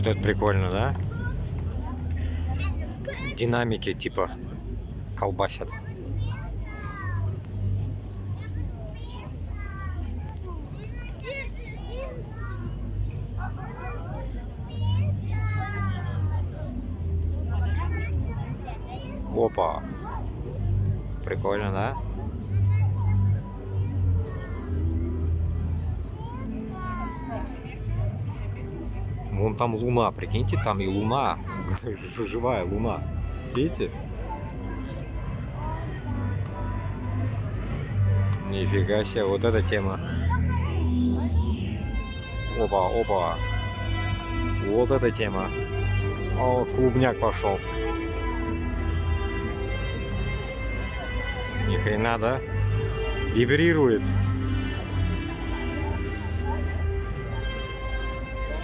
Вот это прикольно, да? Динамики типа колбасят. Опа. Прикольно, да? Вон там луна, прикиньте, там и луна. Живая луна. Видите? Нифига себе, вот эта тема. Опа, опа. Вот эта тема. О, клубняк пошел. Ни хрена, да? Вибрирует.